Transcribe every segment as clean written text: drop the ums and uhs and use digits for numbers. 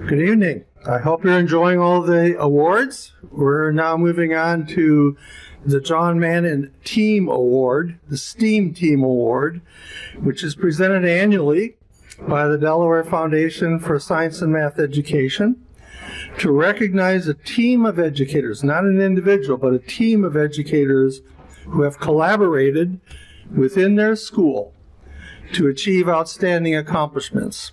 Good evening. I hope you're enjoying all the awards. We're now moving on to the Jon Manon Team Award, the STEAM Team Award, which is presented annually by the Delaware Foundation for Science and Math Education to recognize a team of educators, not an individual, but a team of educators who have collaborated within their school to achieve outstanding accomplishments,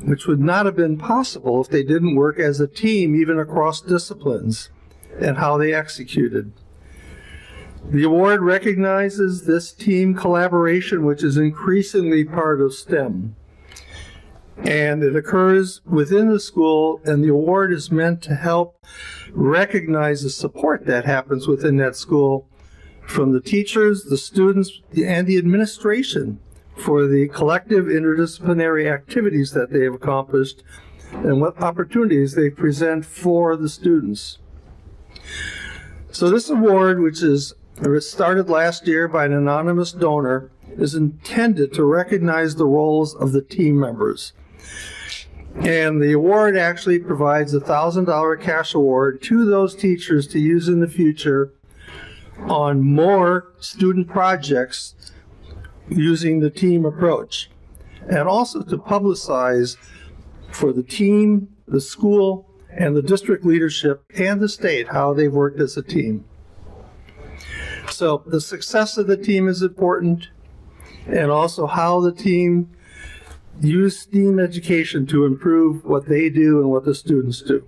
which would not have been possible if they didn't work as a team, even across disciplines, and how they executed. The award recognizes this team collaboration, which is increasingly part of STEM. And it occurs within the school, and the award is meant to help recognize the support that happens within that school from the teachers, the students, and the administration for the collective interdisciplinary activities that they have accomplished and what opportunities they present for the students. So this award, which is started last year by an anonymous donor, is intended to recognize the roles of the team members. And the award actually provides a $1,000 cash award to those teachers to use in the future on more student projects using the team approach, and also to publicize for the team, the school, and the district leadership and the state how they've worked as a team. So the success of the team is important, and also how the team use STEAM education to improve what they do and what the students do.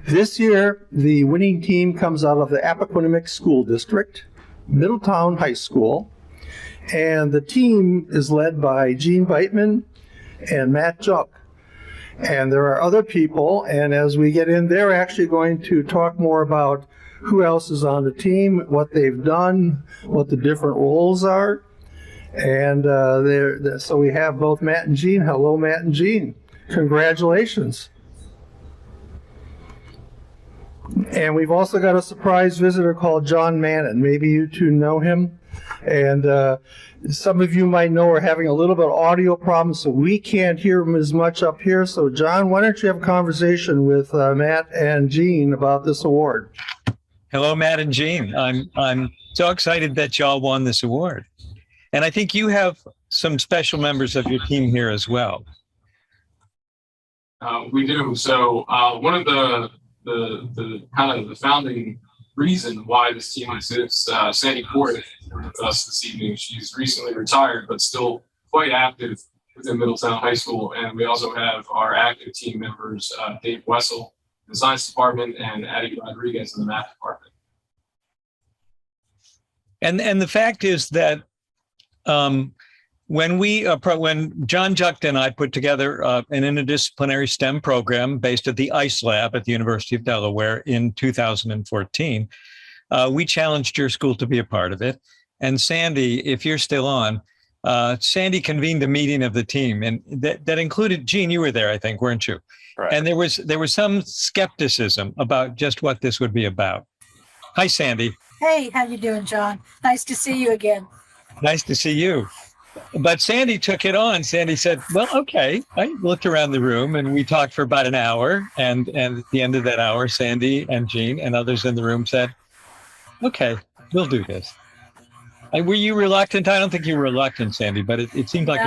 This year, the winning team comes out of the Appoquinimink School District, Middletown High School, and the team is led by BEITMAN and Matt JUCK. And there are other people, and as we get in, they're actually going to talk more about who else is on the team, what they've done, what the different roles are. And so we have both Matt and Jean. Hello, Matt and Jean. Congratulations. And we've also got a surprise visitor called Jon Manon. Maybe you two know him. And some of you might know we're having a little bit of audio problems, so we can't hear him as much up here. So John, why don't you have a conversation with Matt and Jean about this award? Hello, Matt and Jean. I'm so excited that y'all won this award. And I think you have some special members of your team here as well. We do. So one of the kind of the founding reason why this team exists, Sandy Ford with us this evening. She's recently retired, but still quite active within Middletown High School. And we also have our active team members, Dave Wessel in the science department and Addie Rodriguez in the math department. And the fact is that when John Juck and I put together an interdisciplinary STEM program based at the ICE lab at the University of Delaware in 2014, we challenged your school to be a part of it. And Sandy, if you're still on, Sandy convened a meeting of the team, and that included, Jean, you were there, I think, weren't you? Right. And there was some skepticism about just what this would be about. Hi, Sandy. Hey, how you doing, John? Nice to see you again. Nice to see you. But Sandy took it on. Sandy said, well, okay. I looked around the room and we talked for about an hour. And at the end of that hour, Sandy and Jean and others in the room said, okay, we'll do this. Were you reluctant? I don't think you were reluctant, Sandy, but it seemed like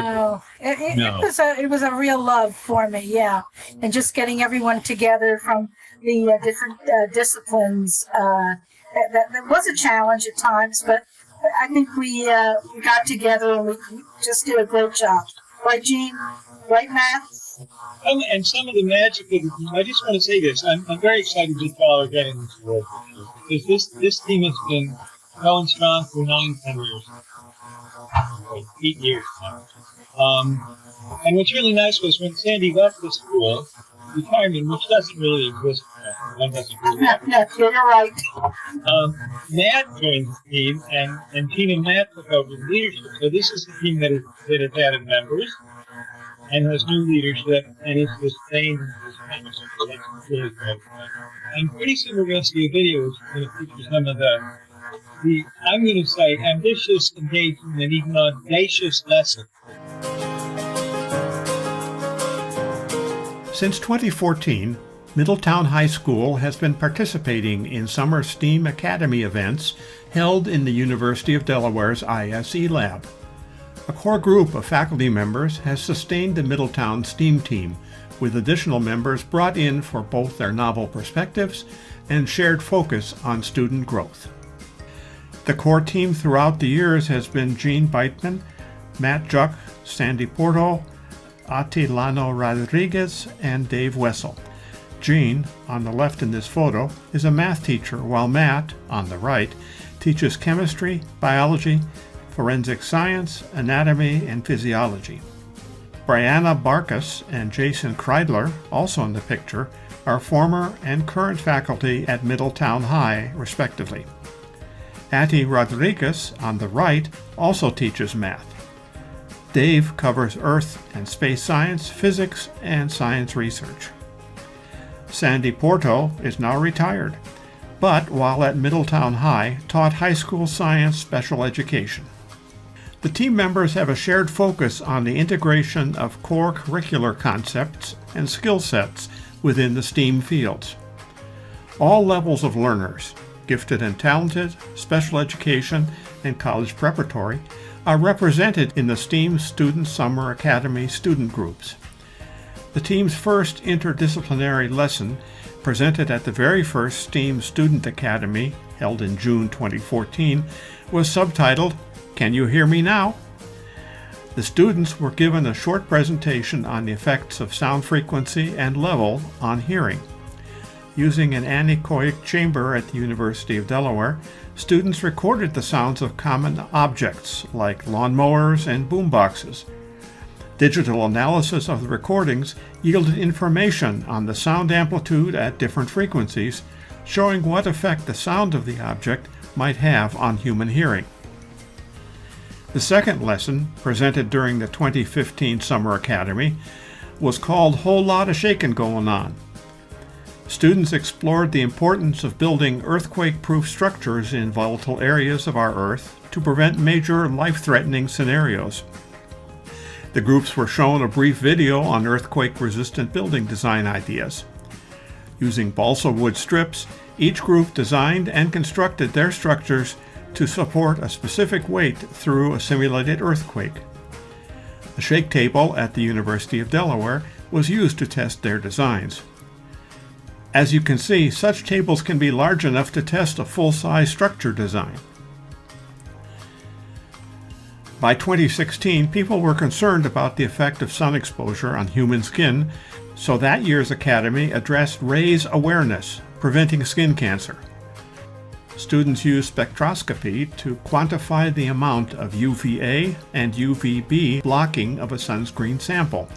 it was a real love for me, yeah. And just getting everyone together from the different disciplines, that was a challenge at times, but I think we got together and we just did a great job. Right, Jean? Right, Matt? And some of the magic of I just want to say this. I'm very excited that y'all are getting this award, because this team has been going strong for 10 years. 8 years now. And what's really nice was when Sandy left the school, retirement, which doesn't really exist. One doesn't really No, you're right. Matt joined the team, and Jean and Matt took over the leadership. So this is a team that has added members and has new leadership, and it's the same. That's really good. And pretty soon we're going to see a video that's going to feature some of the I'm going to say, ambitious, engaging, and even audacious lessons. Since 2014, Middletown High School has been participating in summer STEAM Academy events held in the University of Delaware's ISE Lab. A core group of faculty members has sustained the Middletown STEAM team, with additional members brought in for both their novel perspectives and shared focus on student growth. The core team throughout the years has been Jon Manon, Matt JUCK, Sandy Porto, ATILANO Rodriguez, and Dave WESSELL. Jon, on the left in this photo, is a math teacher, while Matt, on the right, teaches chemistry, biology, forensic science, anatomy, and physiology. Brianna Barkas and Jason Kreidler, also in the picture, are former and current faculty at Middletown High, respectively. Ati Rodriguez, on the right, also teaches math. Dave covers earth and space science, physics, and science research. Sandy Porto is now retired, but while at Middletown High, taught high school science special education. The team members have a shared focus on the integration of core curricular concepts and skill sets within the STEAM fields. All levels of learners, gifted and talented, special education, and college preparatory, are represented in the STEAM Student Summer Academy student groups. The team's first interdisciplinary lesson, presented at the very first STEAM Student Academy, held in June 2014, was subtitled, "Can You Hear Me Now?" The students were given a short presentation on the effects of sound frequency and level on hearing. Using an anechoic chamber at the University of Delaware, students recorded the sounds of common objects like lawnmowers and boomboxes. Digital analysis of the recordings yielded information on the sound amplitude at different frequencies, showing what effect the sound of the object might have on human hearing. The second lesson, presented during the 2015 Summer Academy, was called "Whole Lotta Shakin' Goin' On." Students explored the importance of building earthquake-proof structures in volatile areas of our Earth to prevent major life-threatening scenarios. The groups were shown a brief video on earthquake-resistant building design ideas. Using balsa wood strips, each group designed and constructed their structures to support a specific weight through a simulated earthquake. A shake table at the University of Delaware was used to test their designs. As you can see, such tables can be large enough to test a full-size structure design. By 2016, people were concerned about the effect of sun exposure on human skin, so that year's Academy addressed rays awareness, preventing skin cancer. Students used spectroscopy to quantify the amount of UVA and UVB blocking of a sunscreen sample.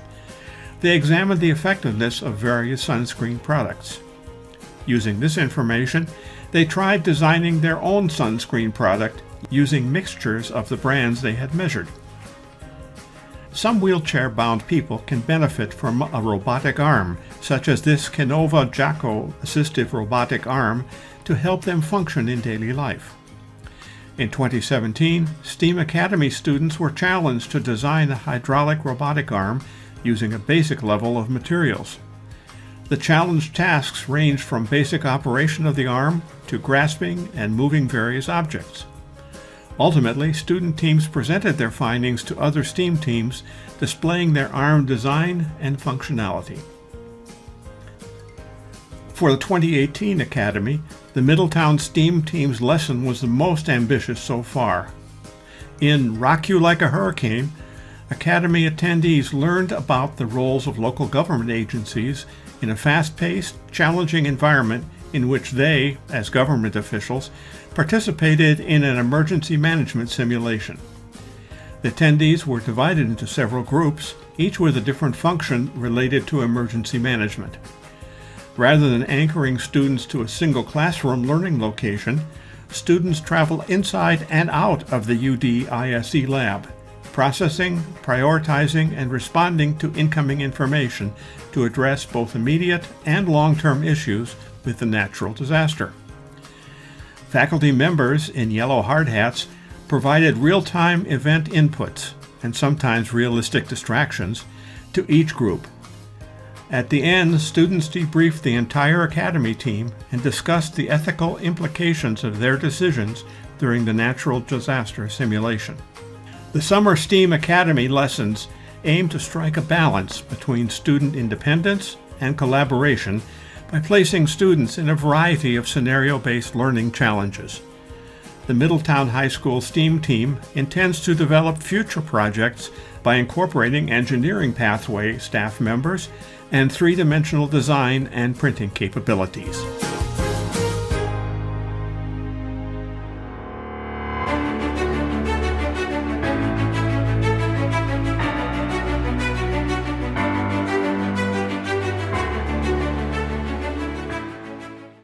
They examined the effectiveness of various sunscreen products. Using this information, they tried designing their own sunscreen product using mixtures of the brands they had measured. Some wheelchair-bound people can benefit from a robotic arm, such as this Canova Jacko assistive robotic arm, to help them function in daily life. In 2017, STEAM Academy students were challenged to design a hydraulic robotic arm using a basic level of materials. The challenge tasks ranged from basic operation of the arm to grasping and moving various objects. Ultimately, student teams presented their findings to other STEAM teams, displaying their arm design and functionality. For the 2018 Academy, the Middletown STEAM team's lesson was the most ambitious so far. In Rock You Like a Hurricane, Academy attendees learned about the roles of local government agencies in a fast-paced, challenging environment in which they, as government officials, participated in an emergency management simulation. The attendees were divided into several groups, each with a different function related to emergency management. Rather than anchoring students to a single classroom learning location, students travel inside and out of the UD ISE lab, processing, prioritizing, and responding to incoming information to address both immediate and long-term issues with the natural disaster. Faculty members in yellow hard hats provided real-time event inputs, and sometimes realistic distractions, to each group. At the end, students debriefed the entire academy team and discussed the ethical implications of their decisions during the natural disaster simulation. The Summer STEAM Academy lessons aim to strike a balance between student independence and collaboration by placing students in a variety of scenario-based learning challenges. The Middletown High School STEAM team intends to develop future projects by incorporating engineering pathway staff members and three-dimensional design and printing capabilities.